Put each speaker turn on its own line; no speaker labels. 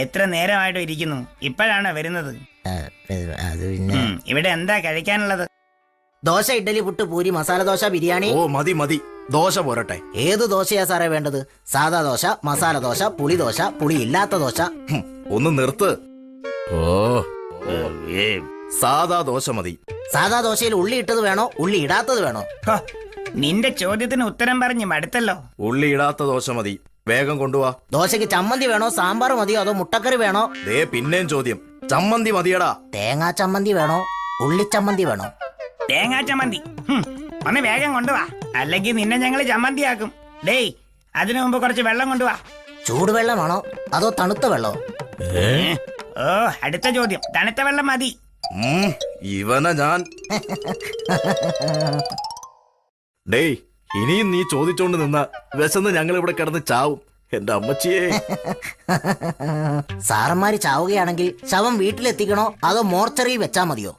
എത്ര നേരമായിട്ട് ഇരിക്കുന്നു, ഇപ്പോഴാണോ വരുന്നത്?
അത് പിന്നെ
ഇവിടെ എന്താ കഴിക്കാനുള്ളത്?
ദോശ, ഇഡ്ഡലി, പുട്ട്, പൂരി, മസാല ദോശ, ബിരിയാണി.
ഓ മതി മതി, ദോശ പോരട്ടെ.
ഏത് ദോശയാ സാറേ വേണ്ടത്? സാദാ ദോശ, മസാല ദോശ, പുളി ദോശ, പുളി ഇല്ലാത്ത ദോശ?
ഒന്ന് നിർത്ത്. ഓ സാദാ ദോശ മതി.
സാദാ ദോശയിൽ ഉള്ളി ഇട്ടത് വേണോ, ഉള്ളി ഇടാത്തത് വേണോ?
ഹോ, നിന്റെ ചോദ്യത്തിന് ഉത്തരം പറഞ്ഞ് മടുത്തല്ലോ.
ഉള്ളി ഇടാത്ത ദോശ മതി, വേഗം കൊണ്ടുവാ.
ദോശയ്ക്ക് ചമ്മന്തി വേണോ, സാമ്പാർ മതിയോ, അതോ മുട്ടക്കറി വേണോ?
ദേ പിന്നെയും ചോദ്യം, ചമ്മന്തി മതിയടാ.
തേങ്ങാ ചമ്മന്തി വേണോ, ഉള്ളിച്ചമ്മന്തി വേണോ?
തേങ്ങാ ചമ്മന്തി. ഒന്ന് വേഗം കൊണ്ടുവാ, അല്ലെങ്കിൽ നിന്നെ ഞങ്ങൾ ചമ്മന്തിയാക്കും. ഡേയ്, അതിനു മുമ്പ് കുറച്ച് വെള്ളം കൊണ്ടുവാ.
ചൂടുവെള്ളമാണോ അതോ തണുത്ത വെള്ളോ?
ഓ, അടുത്ത ചോദ്യം, തണുത്ത വെള്ളം മതി.
ഇവനെ ഞാൻ. ഡേയ്, ഇനിയും നീ ചോദിച്ചോണ്ട് നിന്ന വിശന്ന് ഞങ്ങൾ ഇവിടെ കിടന്ന് ചാവും. എന്റെ അമ്മച്ചിയെ.
സാറന്മാര് ചാവുകയാണെങ്കിൽ ശവം വീട്ടിലെത്തിക്കണോ അതോ മോർച്ചറിയിൽ വെച്ചാ മതിയോ?